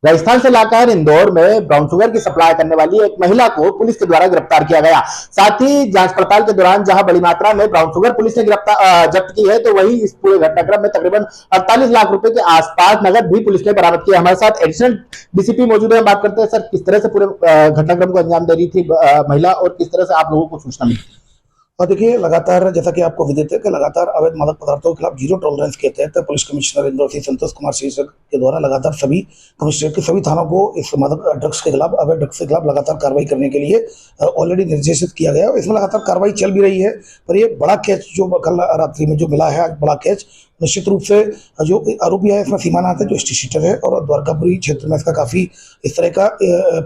राजस्थान से लाकर इंदौर में brown sugar की सप्लाई करने वाली एक महिला को पुलिस के द्वारा गिरफ्तार किया गया। साथ ही जांच पड़ताल के दौरान जहां बड़ी मात्रा में ब्राउन शुगर पुलिस ने जब्त की है, तो वहीं इस पूरे घटनाक्रम में तकरीबन 48 लाख रुपए के आसपास नगद भी पुलिस ने बरामद किया। हमारे साथ एडिशनल डीसीपी मौजूद है, बात करते हैं। सर, किस तरह से पूरे घटनाक्रम को अंजाम दे रही थी महिला और किस तरह से आप लोगों को सूचना मिली? और देखिए, लगातार जैसा कि आपको विदित है कि लगातार अवैध मादक पदार्थों के खिलाफ जीरो टॉलरेंस के तहत पुलिस कमिश्नर इंदौर श्री संतोष कुमार शीर्षक के द्वारा लगातार सभी कमिश्नरेट के सभी थानों को इस मादक ड्रग्स के खिलाफ, अवैध ड्रग्स के खिलाफ लगातार कार्रवाई करने के लिए ऑलरेडी निर्देशित किया गया है। इसमें लगातार कार्रवाई चल भी रही है। पर ये बड़ा कैच जो कल रात्रि में जो मिला है, आज बड़ा कैच निश्चित रूप से जो आरोपी है इसमें सीमानाथ है, जो स्टेशन है, और द्वारकापुरी क्षेत्र में इसका काफ़ी इस तरह का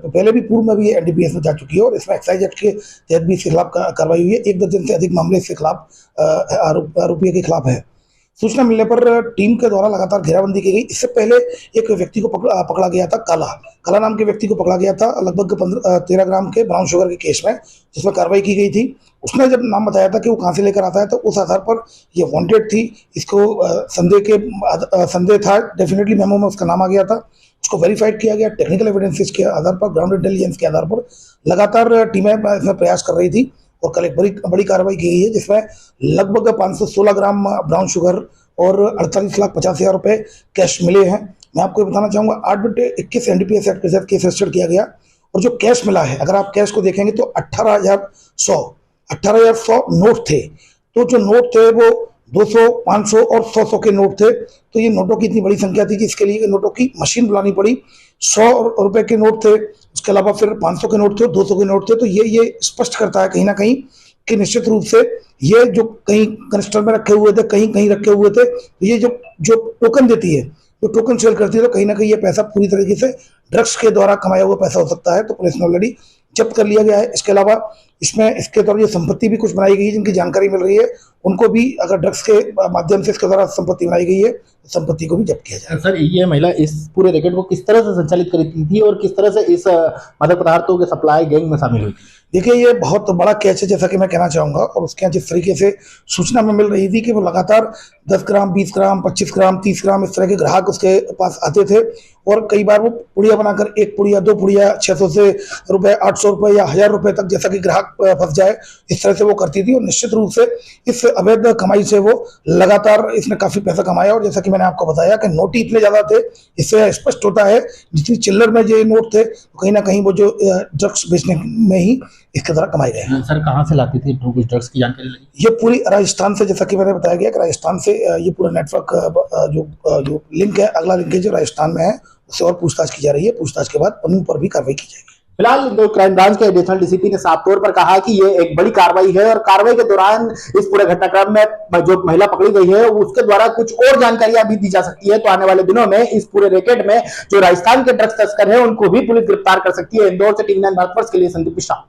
पहले भी पूर्व में भी ये एनडीपीएस में जा चुकी है और इसमें एक्साइज एक्ट के तहत भी इसके खिलाफ कार्रवाई हुई है। 1 दर्जन से अधिक मामले इसके खिलाफ आरोपी के खिलाफ है। सूचना मिलने पर टीम के द्वारा लगातार घेराबंदी की गई। इससे पहले एक व्यक्ति को पकड़ा गया था, काला नाम के व्यक्ति को पकड़ा गया था लगभग 13 ग्राम के ब्राउन शुगर के केस में, जिसमें कार्रवाई की गई थी। उसने जब नाम बताया था कि वो कहाँ से लेकर आता है, तो उस आधार पर ये वांटेड थी। इसको संदेह था, डेफिनेटली मेमो में उसका नाम आ गया था। उसको वेरीफाइड किया गया टेक्निकल एविडेंसेस के आधार पर, ग्राउंड इंटेलिजेंस के आधार पर लगातार टीमें इसमें प्रयास कर रही थी और कल एक बड़ी कार्रवाई की गई है, जिसमें लगभग 516 ग्राम ब्राउन शुगर और 48,50,000 रुपए कैश मिले हैं। मैं आपको ये बताना चाहूँगा 8/21 एनडीपीएस एक्ट के तहत केस रजिस्टर्ड किया गया और जो कैश मिला है, अगर आप कैश को देखेंगे तो 18,100 नोट थे। तो जो नोट थे वो 200, 500 और 100 के नोट थे। तो ये नोटों की इतनी बड़ी संख्या थी कि इसके लिए नोटों की मशीन बुलानी पड़ी। 100 रुपए के नोट थे, उसके अलावा फिर 500 के नोट थे, 200 के नोट थे। तो ये स्पष्ट करता है कहीं ना कहीं कि निश्चित रूप से ये जो कहीं कनिस्टर में रखे हुए थे, कहीं कहीं रखे हुए थे, तो ये जो टोकन देती है, जो टोकन सेल करती है, तो कहीं ना कहीं ये पैसा पूरी तरीके से ड्रग्स के द्वारा कमाया हुआ पैसा हो सकता है। तो पुलिस ने ऑलरेडी जब्त कर लिया गया है। इसके अलावा इसमें इसके द्वारा जो संपत्ति भी कुछ बनाई गई है, जिनकी जानकारी मिल रही है, उनको भी अगर ड्रग्स के माध्यम से इसके द्वारा संपत्ति बनाई गई है, तो संपत्ति को भी जब्त किया जाए। सर, ये महिला इस पूरे रैकेट को किस तरह से संचालित करती थी और किस तरह से इस मादक पदार्थों के सप्लाई गैंग में शामिल हुई? देखिए, ये बहुत बड़ा कैच है, जैसा कि मैं कहना चाहूँगा। और उसके यहाँ जिस तरीके से सूचना में मिल रही थी कि वो लगातार 10 ग्राम, 20 ग्राम, 25 ग्राम, 30 ग्राम इस तरह के ग्राहक उसके पास आते थे और कई बार वो पुड़िया बनाकर 1 पुड़िया, 2 पुड़िया, 600 से रुपये, 800 रुपये या 1000 रुपये तक, जैसा कि ग्राहक फंस जाए, इस तरह से वो करती थी। और निश्चित रूप से इस अवैध कमाई से वो लगातार इसने काफ़ी पैसा कमाया। और जैसा कि मैंने आपको बताया कि नोट ही इतने ज़्यादा थे, इससे स्पष्ट होता है जितनी चिल्लर में जो नोट थे, तो कहीं ना कहीं वो जो ड्रग्स बेचने में ही इसके द्वारा कमाए गए। सर, कहाँ से लाती थी ड्रग्स की जानकारी लगी? ये पूरी राजस्थान से, जैसा कि मैंने बताया गया कि राजस्थान से ये पूरा नेटवर्क जो लिंक है, अगला लिंक है जो राजस्थान में है, उससे और पूछताछ की जा रही है। पूछताछ के बाद उन पर भी कार्रवाई की जाएगी। फिलहाल इंदौर क्राइम ब्रांच के एडिशनल डीसीपी ने साफ तौर पर कहा कि ये एक बड़ी कार्रवाई है और कार्रवाई के दौरान इस पूरे घटनाक्रम में जो महिला पकड़ी गई है उसके द्वारा कुछ और जानकारियां भी दी जा सकती है। तो आने वाले दिनों में इस पूरे रैकेट में जो राजस्थान के ड्रग्स तस्कर है उनको भी पुलिस गिरफ्तार कर सकती है। इंदौर से टीवी 9 भारत वर्ष के लिए संदीप मिश्रा।